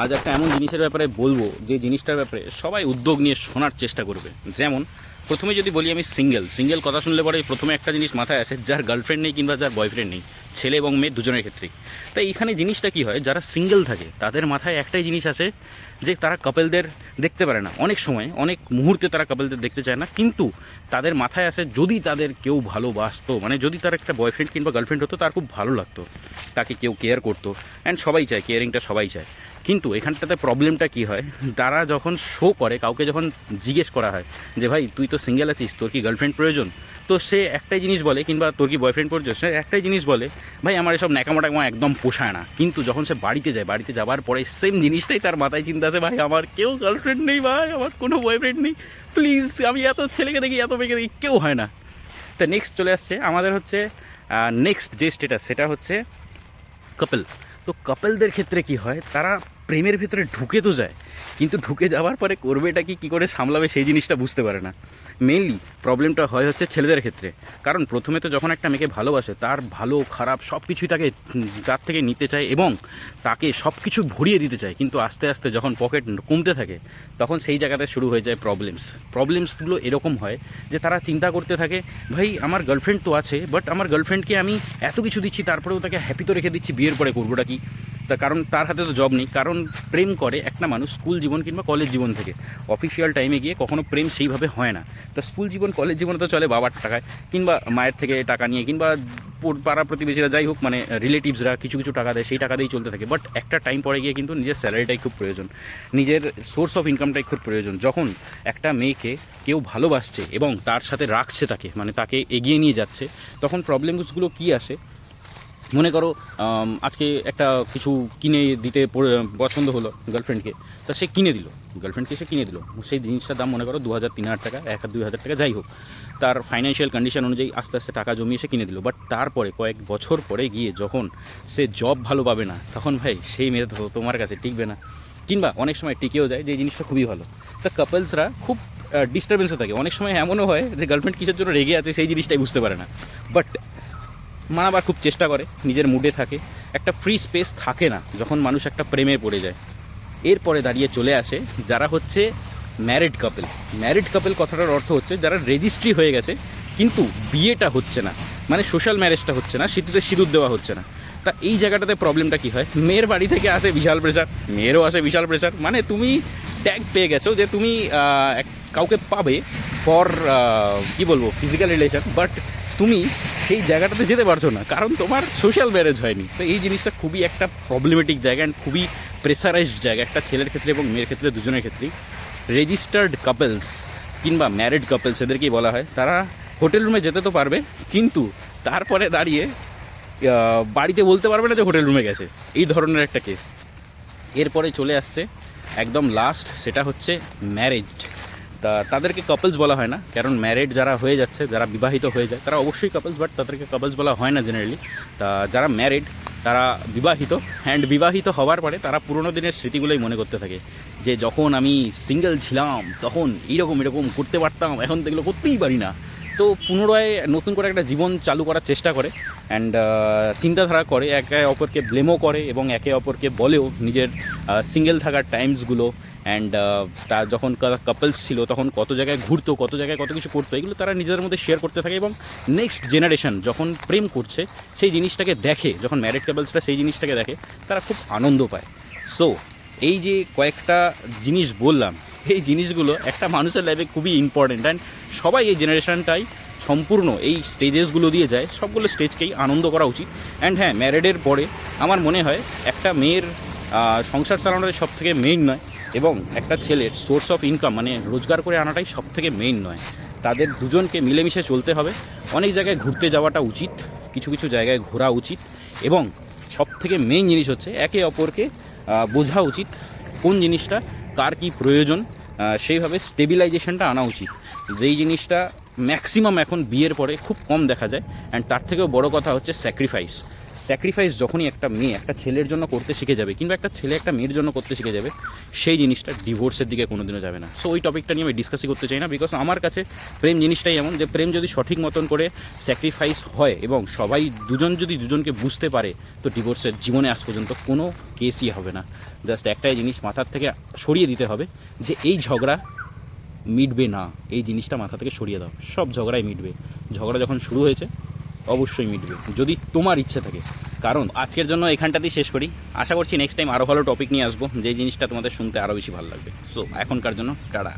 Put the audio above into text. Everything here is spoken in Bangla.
আজ একটা এমন জিনিসের ব্যাপারে বলবো যে জিনিসটার ব্যাপারে সবাই উদ্যোগ নিয়ে শোনার চেষ্টা করবে। যেমন প্রথমে যদি বলি আমি সিঙ্গেল কথা শুনলে পরে প্রথমে একটা জিনিস মাথায় আসে, যার গার্লফ্রেন্ড নেই কিংবা যার বয়ফ্রেন্ড নেই, ছেলে এবং মেয়ে দুজনের ক্ষেত্রেই। তাই এখানে জিনিসটা কি হয়, যারা সিঙ্গেল থাকে তাদের মাথায় একটাই জিনিস আসে যে তারা কাপেলদের দেখতে পারে না, অনেক সময় অনেক মুহূর্তে তারা কাপেলদের দেখতে চায় না। কিন্তু তাদের মাথায় আসে যদি তাদের কেউ ভালোবাসতো, মানে যদি তার একটা বয়ফ্রেন্ড কিংবা গার্লফ্রেন্ড হতো, তার খুব ভালো লাগতো, তাকে কেউ কেয়ার করতো। অ্যান্ড সবাই চায়, কেয়ারিংটা সবাই চায়। কিন্তু এখানটাতে প্রবলেমটা কি হয়, তারা যখন শো করে, কাউকে যখন জিজ্ঞেস করা হয় যে ভাই তুই তো সিঙ্গেল আছিস, তোর কি গার্লফ্রেন্ড প্রয়োজন, তো সে একটাই জিনিস বলে, কিংবা তোর কি বয়ফ্রেন্ড প্রয়োজন, সে একটাই জিনিস বলে, ভাই আমার এসব ন্যাকামোটাকামো একদম পোষায় না। কিন্তু যখন সে বাড়িতে যায়, বাড়িতে যাওয়ার পরে সেম জিনিসটাই তার মাথায় চিন্তা আছে, ভাই আমার কেউ গার্লফ্রেন্ড নেই, ভাই আমার কোনো বয়ফ্রেন্ড নেই, প্লিজ আমি এত ছেলেকে দেখি, এত মেয়েকে দেখি, কেউ হয় না। তা নেক্সট চলে আসছে আমাদের হচ্ছে নেক্সট যে স্টেটাস, সেটা হচ্ছে কাপল। তো কাপলদের ক্ষেত্রে কি হয়, তারা প্রেমের ভিতরে ঢুকে তো যায়, কিন্তু ঢুকে যাওয়ার পরে করবেটা কি, কী করে সামলাবে সেই জিনিসটা বুঝতে পারে না। মেইনলি প্রবলেমটা হয় হচ্ছে ছেলেদের ক্ষেত্রে। কারণ প্রথমে তো যখন একটা মেয়েকে ভালোবাসে, তার ভালো খারাপ সব কিছুই তাকে তার থেকে নিতে চায় এবং তাকে সব কিছু ভরিয়ে দিতে চায়। কিন্তু আস্তে আস্তে যখন পকেট কমতে থাকে, তখন সেই জায়গাতে শুরু হয়ে যায় প্রবলেমসগুলো এরকম হয় যে তারা চিন্তা করতে থাকে, ভাই আমার গার্লফ্রেন্ড তো আছে, বাট আমার গার্লফ্রেন্ডকে আমি এত কিছু দিচ্ছি, তারপরেও তাকে হ্যাপি তো রেখে দিচ্ছি, বিয়ের পরে করবোটা কি। তার কারণ তার হাতে তো জব নেই। কারণ প্রেম করে একটা মানুষ স্কুল জীবন কিংবা কলেজ জীবন থেকে, অফিসিয়াল টাইমে গিয়ে কখনো প্রেম সেইভাবে হয় না। তা স্কুল জীবন কলেজ জীবনে তো চলে বাবার টাকায় কিংবা মায়ের থেকে টাকা নিয়ে, কিংবা পাড়া প্রতিবেশীরা যাই হোক, মানে রিলেটিভসরা কিছু কিছু টাকা দেয়, সেই টাকা দিয়েই চলতে থাকে। বাট একটা টাইম পরে গিয়ে কিন্তু নিজের স্যালারিটাই খুব প্রয়োজন, নিজের সোর্স অফ ইনকামটাই খুব প্রয়োজন। যখন একটা মেয়েকে কেউ ভালোবাসছে এবং তার সাথে রাখছে তাকে, মানে তাকে এগিয়ে নিয়ে যাচ্ছে, তখন প্রবলেমসগুলো কী আসে, মনে করো আজকে একটা কিছু কিনে দিতে পছন্দ হলো গার্লফ্রেন্ডকে, তা সে কিনে দিল, গার্লফ্রেন্ডকে সে কিনে দিল, সেই জিনিসটার দাম মনে করো 2000-3000 টাকা, 1000-2000 টাকা যাই হোক, তার ফাইন্যান্সিয়াল কন্ডিশন অনুযায়ী আস্তে আস্তে টাকা জমিয়ে সে কিনে দিল। বাট তারপরে কয়েক বছর পরে গিয়ে যখন সে জব ভালো পাবে না, তখন ভাই সেই মেয়ে তো তোমার কাছে টিকবে না, কিংবা অনেক সময় টিকেও যায়, যে জিনিসটা খুবই ভালো। তা কাপলসরা খুব ডিস্টারবেন্সে থাকে। অনেক সময় এমনও হয় যে গার্লফ্রেন্ড কিসের জন্য রেগে আছে সেই জিনিসটাই বুঝতে পারে না, বাট মানাবার খুব চেষ্টা করে, নিজের মুডে থাকে, একটা ফ্রি স্পেস থাকে না যখন মানুষ একটা প্রেমে পড়ে যায়। এরপরে দাঁড়িয়ে চলে আসে যারা হচ্ছে ম্যারিড কাপল কথাটার অর্থ হচ্ছে যারা রেজিস্ট্রি হয়ে গেছে কিন্তু বিয়েটা হচ্ছে না, মানে সোশ্যাল ম্যারেজটা হচ্ছে না, সিঁথিতে সিঁদুর দেওয়া হচ্ছে না। তা এই জায়গাটাতে প্রবলেমটা কী হয়, মেয়ের বাড়ি থেকে আসে বিশাল প্রেশার, মেয়েরও আসে বিশাল প্রেশার, মানে তুমি ট্যাগ পেয়ে গেছো যে তুমি কাউকে পাবে ফর কী বলবো ফিজিক্যাল রিলেশন, বাট তুমি সেই জায়গাটাতে যেতে পারছো না, কারণ তোমার সোশ্যাল ম্যারেজ হয়নি। তো এই জিনিসটা খুবই একটা প্রবলেমেটিক জায়গা অ্যান্ড খুবই প্রেসারাইজড জায়গা, একটা ছেলের ক্ষেত্রে এবং মেয়ের ক্ষেত্রে দুজনের ক্ষেত্রেই। রেজিস্টার্ড কাপলস কিংবা ম্যারিড কাপলস এদেরকেই বলা হয়, তারা হোটেল রুমে যেতে তো পারবে, কিন্তু তারপরে দাঁড়িয়ে বাড়িতে বলতে পারবে না যে হোটেল রুমে গেছে, এই ধরনের একটা কেস। এরপরে চলে আসছে একদম লাস্ট, সেটা হচ্ছে ম্যারেজ। তা তাদেরকে কাপলস বলা হয় না, কারণ ম্যারিড যারা হয়ে যাচ্ছে, যারা বিবাহিত হয়ে যায়, তারা অবশ্যই কাপলস, বাট তাদেরকে কাপলস বলা হয় না জেনারেলি। তা যারা ম্যারিড, তারা বিবাহিত, অ্যান্ড বিবাহিত হওয়ার পরে তারা পুরোনো দিনের স্মৃতিগুলোই মনে করতে থাকে, যে যখন আমি সিঙ্গেল ছিলাম তখন এরকম করতে পারতাম, এখন তো এগুলো করতেই পারি না। তো পুনরায় নতুন করে একটা জীবন চালু করার চেষ্টা করে, অ্যান্ড চিন্তাধারা করে, একে অপরকে ব্লেমও করে এবং একে অপরকে বলেও নিজের সিঙ্গেল থাকার টাইমসগুলো। অ্যান্ড তার যখন কাপলস ছিল তখন কত জায়গায় ঘুরতো, কত জায়গায় কত কিছু করতো, এগুলো তারা নিজেদের মধ্যে শেয়ার করতে থাকে। এবং নেক্সট জেনারেশন যখন প্রেম করছে সেই জিনিসটাকে দেখে, যখন ম্যারিড কাপলসরা সেই জিনিসটাকে দেখে, তারা খুব আনন্দ পায়। সো এই যে কয়েকটা জিনিস বললাম, এই জিনিসগুলো একটা মানুষের লাইফে খুবই ইম্পর্টেন্ট, অ্যান্ড সবাই এই জেনারেশনটাই সম্পূর্ণ এই স্টেজেসগুলো দিয়ে যায়, সবগুলো স্টেজকেই আনন্দ করা উচিত। অ্যান্ড হ্যাঁ, ম্যারিডের পরে আমার মনে হয় একটা মেয়ের সংসার চালানোটাই সব থেকে মেইন নয়, এবং একটা ছেলের সোর্স অফ ইনকাম মানে রোজগার করে আনাটাই সব থেকে মেইন নয়। তাদের দুজনকে মিলেমিশে চলতে হবে, অনেক জায়গায় ঘুরতে যাওয়াটা উচিত, কিছু কিছু জায়গায় ঘোরা উচিত, এবং সব থেকে মেইন জিনিস হচ্ছে একে অপরকে বোঝা উচিত কোন জিনিসটা কার কী প্রয়োজন, সেইভাবে স্টেবিলাইজেশনটা আনা উচিত, যেই জিনিসটা ম্যাক্সিমাম এখন বিয়ের পরে খুব কম দেখা যায়। অ্যান্ড তার থেকেও বড় কথা হচ্ছে স্যাক্রিফাইস। স্যাক্রিফাইস যখনই একটা মেয়ে একটা ছেলের জন্য করতে শিখে যাবে, কিংবা একটা ছেলে একটা মেয়ের জন্য করতে শিখে যাবে, সেই জিনিসটা ডিভোর্সের দিকে কোনোদিনও যাবে না। সো ওই টপিকটা নিয়ে আমি ডিসকাসই করতে চাই না, বিকজ আমার কাছে প্রেম জিনিসটাই এমন যে প্রেম যদি সঠিক মতন করে স্যাক্রিফাইস হয় এবং সবাই দুজন যদি দুজনকে বুঝতে পারে, তো ডিভোর্সের জীবনে আজ পর্যন্ত কোনো কেসই হবে না। জাস্ট একটাই জিনিস মাথার থেকে সরিয়ে দিতে হবে যে এই ঝগড়া মিটবে না, এই জিনিসটা মাথা থেকে সরিয়ে দাও। সব ঝগড়াই মিটবে, ঝগড়া যখন শুরু হয়েছে অবশ্যই মিটবে যদি তোমার ইচ্ছে থাকে। কারণ আজকের জন্য এখানটাতেই শেষ করি, আশা করছি নেক্সট টাইম আরও ভালো টপিক নিয়ে আসবো, যে জিনিসটা তোমাদের শুনতে আরও বেশি ভালো লাগবে। সো এখনকার জন্য টাটা।